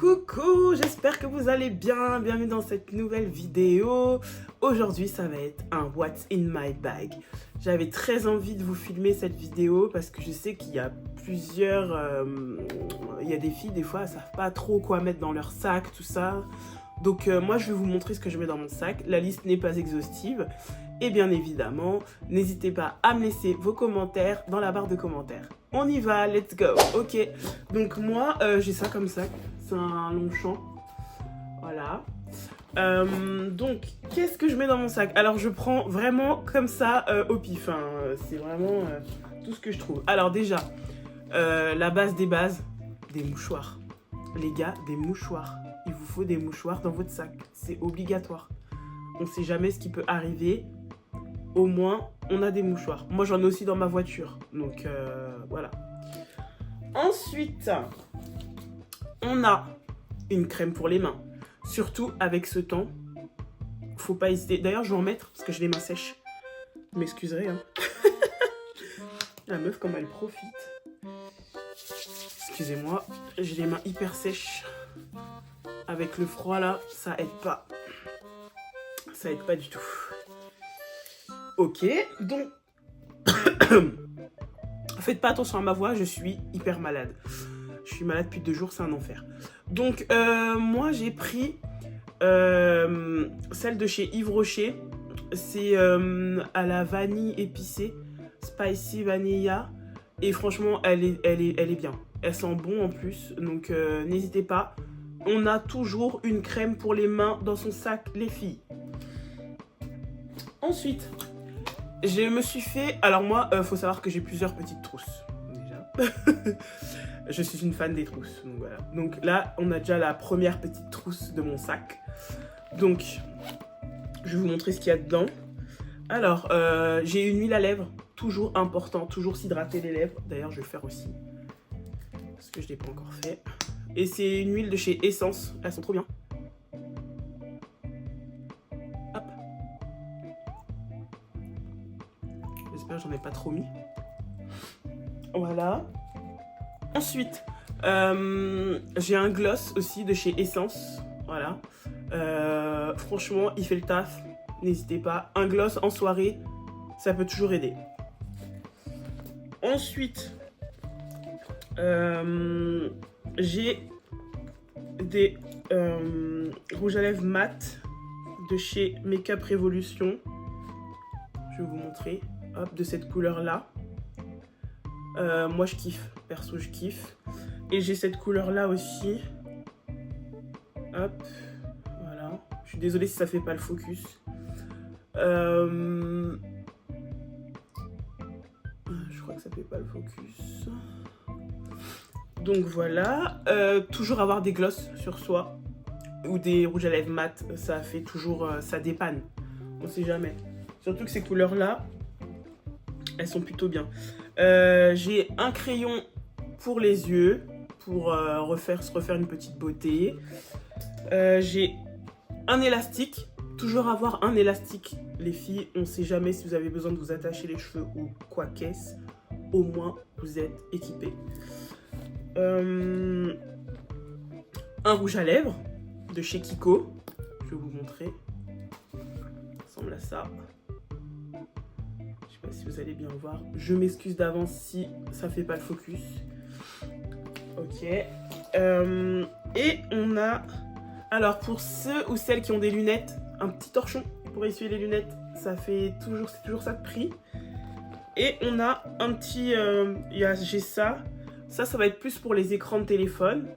Coucou, j'espère que vous allez bien, bienvenue dans cette nouvelle vidéo. Aujourd'hui ça va être un What's in my bag. J'avais très envie de vous filmer cette vidéo parce que je sais qu'il y a plusieurs, il y a des filles des fois elles savent pas trop quoi mettre dans leur sac, tout ça. Donc moi je vais vous montrer ce que je mets dans mon sac, la liste n'est pas exhaustive. Et bien évidemment, n'hésitez pas à me laisser vos commentaires dans la barre de commentaires. On y va, let's go. Ok, donc moi j'ai ça comme sac, c'est un long champ. Voilà. Donc, qu'est-ce que je mets dans mon sac? Alors je prends vraiment comme ça au pif, hein. C'est vraiment tout ce que je trouve. Alors déjà, la base des bases, des mouchoirs. Les gars, des mouchoirs. Il vous faut des mouchoirs dans votre sac, c'est obligatoire. On sait jamais ce qui peut arriver. Au moins, on a des mouchoirs. Moi, j'en ai aussi dans ma voiture. Donc, voilà. Ensuite, on a une crème pour les mains. Surtout avec ce temps. Faut pas hésiter. D'ailleurs, je vais en mettre parce que j'ai les mains sèches. Vous m'excuserez, hein. La meuf, comme elle profite. Excusez-moi, j'ai les mains hyper sèches. Avec le froid, là, ça aide pas. Ça aide pas du tout. Ok, donc faites pas attention à ma voix, je suis hyper malade. Je suis malade depuis 2 jours, c'est un enfer. Donc moi j'ai pris celle de chez Yves Rocher. C'est à la vanille épicée, spicy vanilla. Et franchement, elle est bien. Elle sent bon en plus, donc n'hésitez pas. On a toujours une crème pour les mains dans son sac, les filles. Ensuite, je me suis fait... Alors moi, faut savoir que j'ai plusieurs petites trousses, déjà. Je suis une fan des trousses, donc voilà. Donc là, on a déjà la première petite trousse de mon sac. Donc, je vais vous montrer ce qu'il y a dedans. Alors, j'ai une huile à lèvres, toujours important, toujours s'hydrater les lèvres. D'ailleurs, je vais le faire aussi, parce que je ne l'ai pas encore fait. Et c'est une huile de chez Essence, elles sont trop bien. Hop. J'espère que j'en ai pas trop mis. Voilà. Ensuite, j'ai un gloss aussi de chez Essence. Voilà. Franchement, il fait le taf. N'hésitez pas. Un gloss en soirée, ça peut toujours aider. Ensuite, j'ai des rouges à lèvres mat de chez Make-up Revolution. Je vais vous montrer. Hop, de cette couleur là. Moi je kiffe, perso je kiffe. Et j'ai cette couleur là aussi. Hop, voilà. Je suis désolée si ça fait pas le focus. Je crois que ça fait pas le focus. Donc voilà. Toujours avoir des glosses sur soi. Ou des rouges à lèvres mat. Ça fait toujours, ça dépanne. On sait jamais. Surtout que ces couleurs là, elles sont plutôt bien. J'ai un crayon pour les yeux, pour se refaire une petite beauté. J'ai un élastique. Toujours avoir un élastique, les filles. On ne sait jamais si vous avez besoin de vous attacher les cheveux ou quoi qu'est-ce. Au moins, vous êtes équipés. Un rouge à lèvres de chez Kiko. Je vais vous montrer. Ça ressemble à ça. Je sais pas si vous allez bien voir. Je m'excuse d'avance si ça fait pas le focus. Ok. Et on a... Alors pour ceux ou celles qui ont des lunettes, un petit torchon pour essuyer les lunettes. Ça fait toujours... C'est toujours ça de prix. Et on a un petit... j'ai ça. Ça va être plus pour les écrans de téléphone.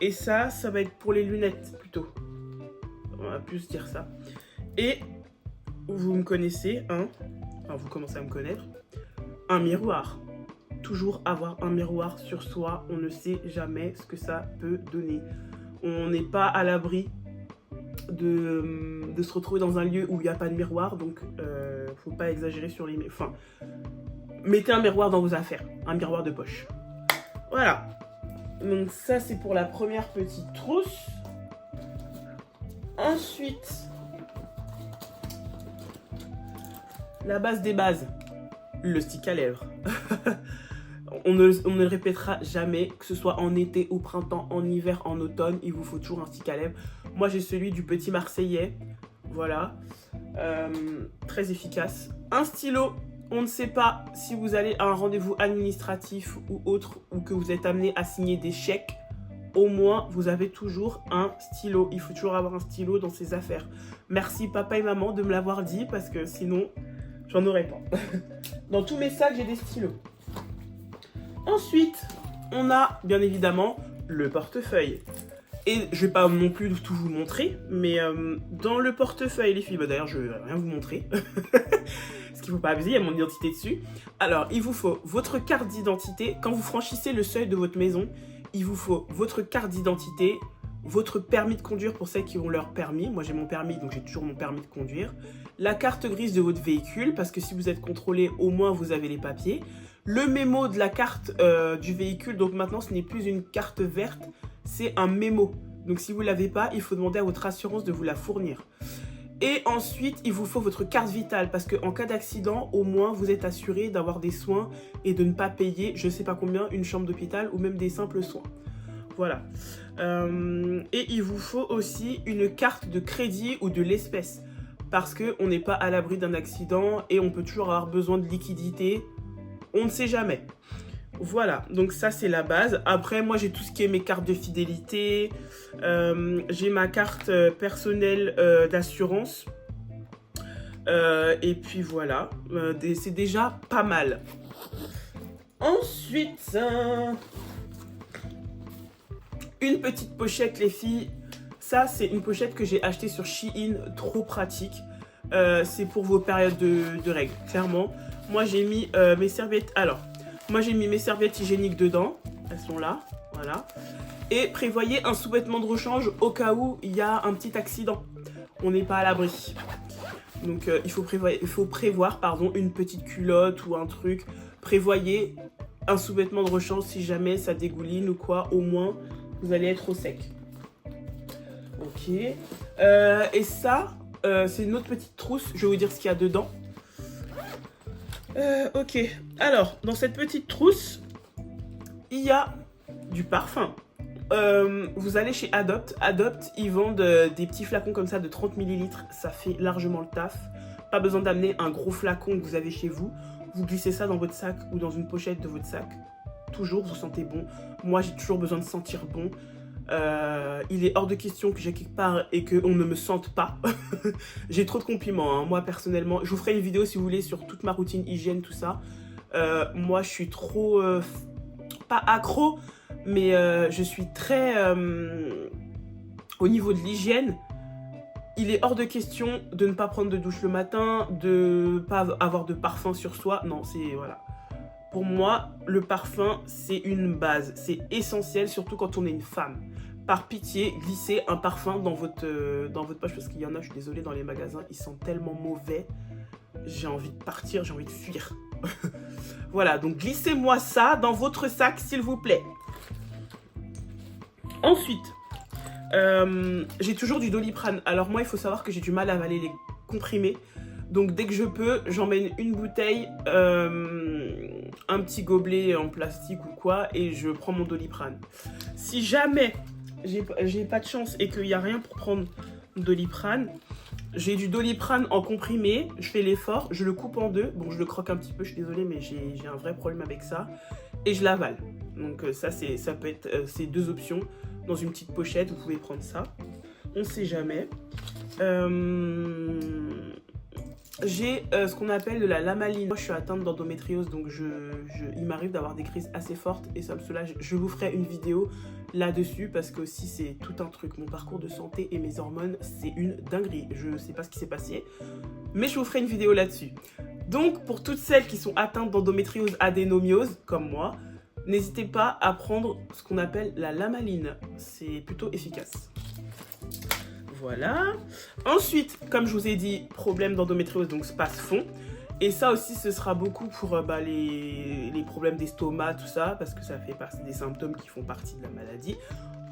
Et ça va être pour les lunettes plutôt. On va plus dire ça. Et vous me connaissez, hein? Enfin, vous commencez à me connaître. Un miroir. Toujours avoir un miroir sur soi. On ne sait jamais ce que ça peut donner. On n'est pas à l'abri de se retrouver dans un lieu où il n'y a pas de miroir. Donc, faut pas exagérer sur les... Enfin, mettez un miroir dans vos affaires. Un miroir de poche. Voilà. Donc ça, c'est pour la première petite trousse. Ensuite, la base des bases. Le stick à lèvres. on ne le répétera jamais, que ce soit en été, au printemps, en hiver, en automne, il vous faut toujours un stick à lèvres. Moi, j'ai celui du Petit Marseillais, voilà, très efficace. Un stylo, on ne sait pas si vous allez à un rendez-vous administratif ou autre, ou que vous êtes amené à signer des chèques, au moins, vous avez toujours un stylo. Il faut toujours avoir un stylo dans ses affaires. Merci papa et maman de me l'avoir dit, parce que sinon, j'en aurais pas. Dans tous mes sacs, j'ai des stylos. Ensuite, on a bien évidemment le portefeuille. Et je vais pas non plus tout vous montrer, mais dans le portefeuille, les filles, d'ailleurs, je vais rien vous montrer. Parce qu'il ne faut pas abuser, il y a mon identité dessus. Alors, il vous faut votre carte d'identité. Quand vous franchissez le seuil de votre maison, il vous faut votre carte d'identité, votre permis de conduire pour celles qui ont leur permis. Moi, j'ai mon permis, donc j'ai toujours mon permis de conduire. La carte grise de votre véhicule, parce que si vous êtes contrôlé, au moins vous avez les papiers. Le mémo de la carte du véhicule, donc maintenant, ce n'est plus une carte verte, c'est un mémo. Donc, si vous ne l'avez pas, il faut demander à votre assurance de vous la fournir. Et ensuite, il vous faut votre carte vitale, parce qu'en cas d'accident, au moins, vous êtes assuré d'avoir des soins et de ne pas payer, je ne sais pas combien, une chambre d'hôpital ou même des simples soins. Voilà. Et il vous faut aussi une carte de crédit ou de l'espèce, parce qu'on n'est pas à l'abri d'un accident et on peut toujours avoir besoin de liquidité. On ne sait jamais. Voilà, donc ça c'est la base. Après, moi j'ai tout ce qui est mes cartes de fidélité, j'ai ma carte personnelle d'assurance. Et puis voilà, c'est déjà pas mal. Ensuite, une petite pochette les filles. Ça c'est une pochette que j'ai achetée sur Shein, trop pratique. C'est pour vos périodes de règles, clairement. Moi j'ai mis mes serviettes, moi j'ai mis mes serviettes hygiéniques dedans, elles sont là, voilà. Et prévoyez un sous-vêtement de rechange au cas où il y a un petit accident. On n'est pas à l'abri. Donc il faut prévoir une petite culotte ou un truc. Prévoyez un sous-vêtement de rechange si jamais ça dégouline ou quoi, au moins vous allez être au sec. Ok. Et ça, c'est une autre petite trousse, je vais vous dire ce qu'il y a dedans. Ok, alors dans cette petite trousse, il y a du parfum. Vous allez chez Adopt. Adopt, ils vendent des petits flacons comme ça de 30 ml. Ça fait largement le taf. Pas besoin d'amener un gros flacon que vous avez chez vous. Vous glissez ça dans votre sac ou dans une pochette de votre sac. Toujours, vous sentez bon. Moi, j'ai toujours besoin de sentir bon. Il est hors de question que j'ai quelque part et qu'on ne me sente pas. J'ai trop de compliments, hein. Moi personnellement, je vous ferai une vidéo si vous voulez sur toute ma routine hygiène, tout ça. Moi je suis trop, pas accro, mais je suis très, au niveau de l'hygiène, il est hors de question de ne pas prendre de douche le matin, de ne pas avoir de parfum sur soi. Non, c'est, voilà. Pour moi, le parfum, c'est une base. C'est essentiel, surtout quand on est une femme. Par pitié, glissez un parfum dans votre poche, parce qu'il y en a, je suis désolée, dans les magasins, ils sont tellement mauvais. J'ai envie de partir, j'ai envie de fuir. Voilà, donc glissez-moi ça dans votre sac, s'il vous plaît. Ensuite, j'ai toujours du Doliprane. Alors moi, il faut savoir que j'ai du mal à avaler les comprimés. Donc dès que je peux, j'emmène une bouteille, un petit gobelet en plastique ou quoi, et je prends mon Doliprane. Si jamais j'ai pas de chance et qu'il n'y a rien pour prendre Doliprane, j'ai du Doliprane en comprimé, je fais l'effort, je le coupe en deux. Bon, je le croque un petit peu, je suis désolée, mais j'ai un vrai problème avec ça. Et je l'avale. Donc ça peut être ces deux options. Dans une petite pochette, vous pouvez prendre ça. On ne sait jamais. J'ai ce qu'on appelle de la lamaline. Moi, je suis atteinte d'endométriose, donc il m'arrive d'avoir des crises assez fortes et ça me soulage. Je vous ferai une vidéo là-dessus parce que aussi c'est tout un truc. Mon parcours de santé et mes hormones, c'est une dinguerie. Je ne sais pas ce qui s'est passé, mais je vous ferai une vidéo là-dessus. Donc, pour toutes celles qui sont atteintes d'endométriose adénomiose, comme moi, n'hésitez pas à prendre ce qu'on appelle la lamaline. C'est plutôt efficace. Voilà. Ensuite, comme je vous ai dit, problème d'endométriose, donc space-fond. Et ça aussi, ce sera beaucoup pour les problèmes d'estomac, tout ça, parce que ça fait partie des symptômes qui font partie de la maladie.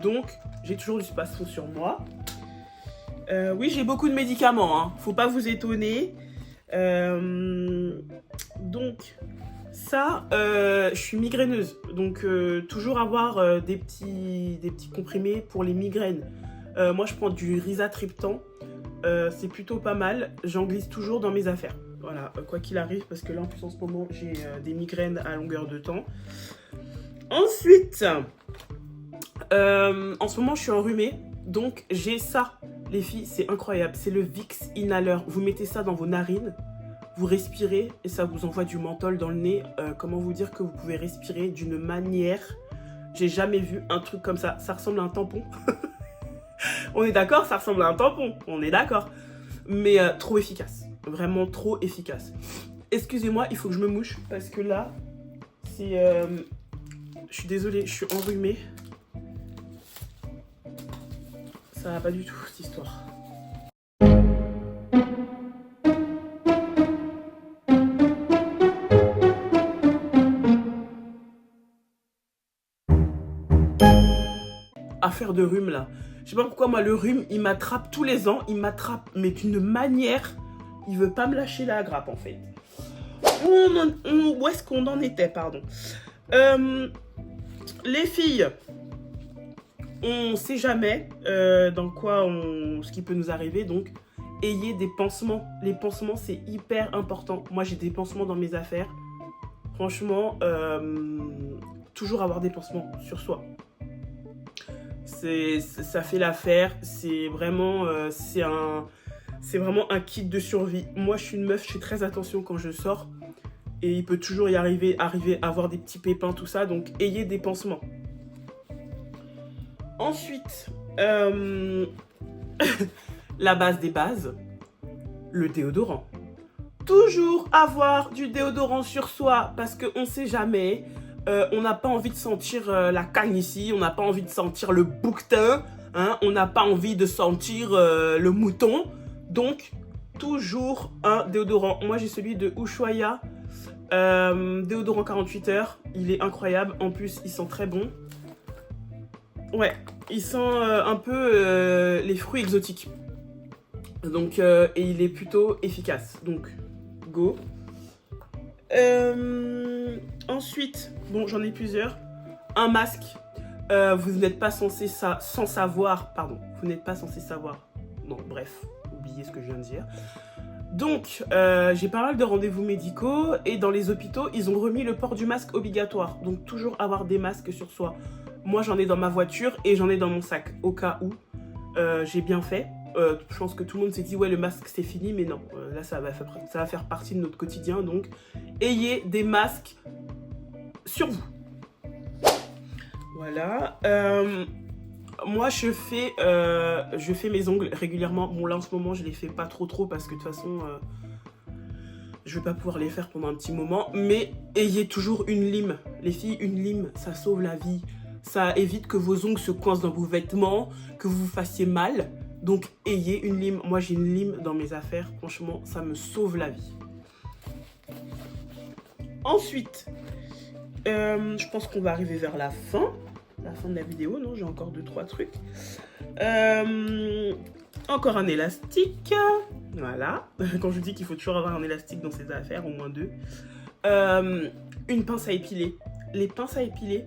Donc, j'ai toujours du space-fond sur moi. Oui, j'ai beaucoup de médicaments, hein. Faut pas vous étonner. Donc, Ça, je suis migraineuse, donc toujours avoir des petits comprimés pour les migraines. Moi, je prends du rizatriptan, c'est plutôt pas mal. J'en glisse toujours dans mes affaires. Voilà, quoi qu'il arrive, parce que là, en plus, en ce moment, j'ai des migraines à longueur de temps. Ensuite, en ce moment, je suis enrhumée, donc j'ai ça. Les filles, c'est incroyable. C'est le Vicks Inhaler. Vous mettez ça dans vos narines, vous respirez et ça vous envoie du menthol dans le nez. Comment vous dire que vous pouvez respirer d'une manière... J'ai jamais vu un truc comme ça. Ça ressemble à un tampon. On est d'accord, ça ressemble à un tampon. On est d'accord. Mais trop efficace. Vraiment trop efficace. Excusez-moi, il faut que je me mouche parce que là, c'est... Je suis désolée, je suis enrhumée. Ça va pas du tout, cette histoire. Affaire de rhume, là. Je sais pas pourquoi, moi, le rhume, il m'attrape tous les ans. Il m'attrape, mais d'une manière... Il veut pas me lâcher la grappe, en fait. Où est-ce qu'on en était, pardon. Les filles... On sait jamais dans quoi ce qui peut nous arriver, donc ayez des pansements. Les pansements, c'est hyper important. Moi, j'ai des pansements dans mes affaires. Franchement, toujours avoir des pansements sur soi. Ça fait l'affaire. C'est vraiment un kit de survie. Moi, je suis une meuf, je fais très attention quand je sors. Et il peut toujours y arriver à avoir des petits pépins, tout ça. Donc, ayez des pansements. Ensuite, la base des bases, le déodorant. Toujours avoir du déodorant sur soi parce qu'on ne sait jamais. On n'a pas envie de sentir la cagne ici, on n'a pas envie de sentir le bouquetin, hein, on n'a pas envie de sentir le mouton. Donc, toujours un déodorant. Moi, j'ai celui de Ushuaïa, déodorant 48 heures. Il est incroyable. En plus, il sent très bon. Ouais, il sent un peu les fruits exotiques. Donc, et il est plutôt efficace. Donc, go. Ensuite, bon, j'en ai plusieurs. Un masque. Vous n'êtes pas censé sans savoir. Pardon, vous n'êtes pas censé savoir. Non, bref, oubliez ce que je viens de dire. Donc, j'ai pas mal de rendez-vous médicaux. Et dans les hôpitaux, ils ont remis le port du masque obligatoire. Donc, toujours avoir des masques sur soi. Moi, j'en ai dans ma voiture et j'en ai dans mon sac, au cas où. J'ai bien fait. Je pense que tout le monde s'est dit, ouais, le masque, c'est fini. Mais non, là, ça va faire partie de notre quotidien. Donc, ayez des masques sur vous. Voilà. Moi, je fais mes ongles régulièrement. Bon, là, en ce moment, je les fais pas trop parce que de toute façon... je vais pas pouvoir les faire pendant un petit moment. Mais ayez toujours une lime. Les filles, une lime, ça sauve la vie. Ça évite que vos ongles se coincent dans vos vêtements, que vous vous fassiez mal. Donc, ayez une lime. Moi, j'ai une lime dans mes affaires. Franchement, ça me sauve la vie. Ensuite, je pense qu'on va arriver vers la fin de la vidéo. Non, j'ai encore 2-3 trucs. Encore un élastique. Voilà. Quand je dis qu'il faut toujours avoir un élastique dans ses affaires, au moins 2. Une pince à épiler. Les pinces à épiler...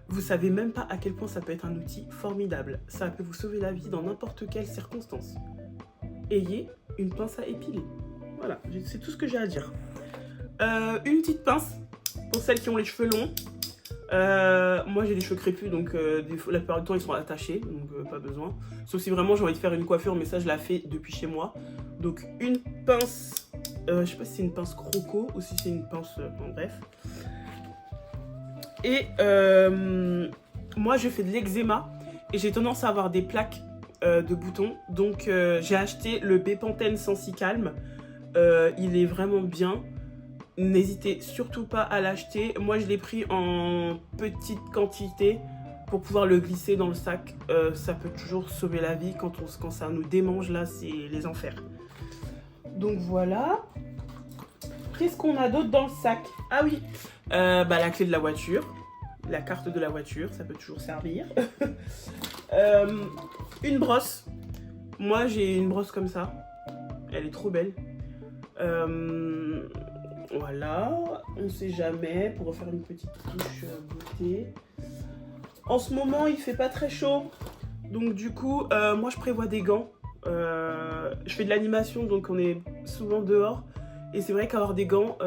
Vous savez même pas à quel point ça peut être un outil formidable. Ça peut vous sauver la vie dans n'importe quelle circonstance. Ayez une pince à épiler. Voilà, c'est tout ce que j'ai à dire. Une petite pince pour celles qui ont les cheveux longs. Moi j'ai des cheveux crépus, donc la plupart du temps ils sont attachés, donc pas besoin. Sauf si vraiment j'ai envie de faire une coiffure, mais ça je la fais depuis chez moi. Donc une pince, je sais pas si c'est une pince croco ou si c'est une pince, bon, bref. Et moi, je fais de l'eczéma et j'ai tendance à avoir des plaques de boutons. Donc, j'ai acheté le Bepanthen Sensi-Calme. Il est vraiment bien. N'hésitez surtout pas à l'acheter. Moi, je l'ai pris en petite quantité pour pouvoir le glisser dans le sac. Ça peut toujours sauver la vie. Quand ça nous démange, là, c'est les enfers. Donc, voilà. Qu'est-ce qu'on a d'autre dans le sac? Ah oui, la clé de la voiture, la carte de la voiture, ça peut toujours servir. Une brosse. Moi, j'ai une brosse comme ça. Elle est trop belle. Voilà, on sait jamais, pour refaire une petite touche beauté. En ce moment, il fait pas très chaud, donc du coup, moi je prévois des gants. Je fais de l'animation, donc on est souvent dehors. Et c'est vrai qu'avoir des gants,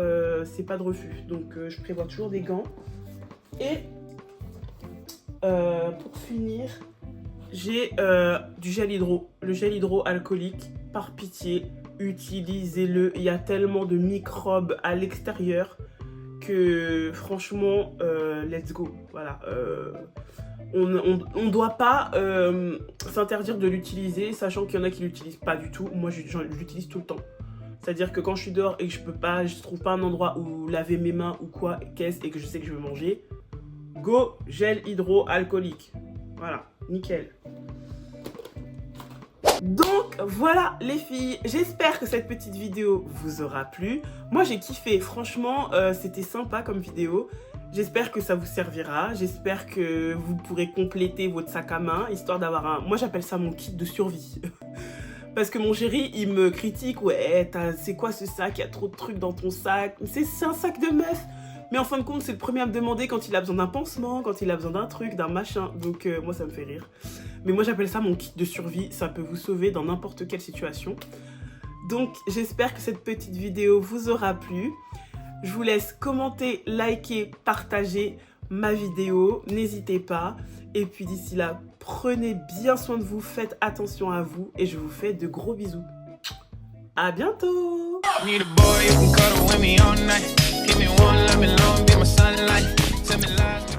c'est pas de refus. Donc je prévois toujours des gants. Et pour finir, j'ai du gel hydro. Le gel hydroalcoolique, par pitié, utilisez-le. Il y a tellement de microbes à l'extérieur que franchement, let's go. Voilà. On doit pas s'interdire de l'utiliser, sachant qu'il y en a qui l'utilisent pas du tout. Moi, je l'utilise tout le temps. C'est-à-dire que quand je suis dehors et que je trouve pas un endroit où laver mes mains ou quoi, et que je sais que je veux manger, go, gel hydroalcoolique. Voilà, nickel. Donc voilà les filles, j'espère que cette petite vidéo vous aura plu. Moi j'ai kiffé, franchement c'était sympa comme vidéo. J'espère que ça vous servira, j'espère que vous pourrez compléter votre sac à main, histoire d'avoir un... Moi j'appelle ça mon kit de survie. Parce que mon chéri, il me critique, ouais, c'est quoi ce sac, il y a trop de trucs dans ton sac. C'est un sac de meuf. Mais en fin de compte, c'est le premier à me demander quand il a besoin d'un pansement, quand il a besoin d'un truc, d'un machin. Donc moi, ça me fait rire. Mais moi, j'appelle ça mon kit de survie. Ça peut vous sauver dans n'importe quelle situation. Donc, j'espère que cette petite vidéo vous aura plu. Je vous laisse commenter, liker, partager ma vidéo. N'hésitez pas. Et puis d'ici là, prenez bien soin de vous, faites attention à vous. Et je vous fais de gros bisous. À bientôt! Need a boy who can cuddle with me all night. Give me one, let me long, be my sunlight. Tell me lies.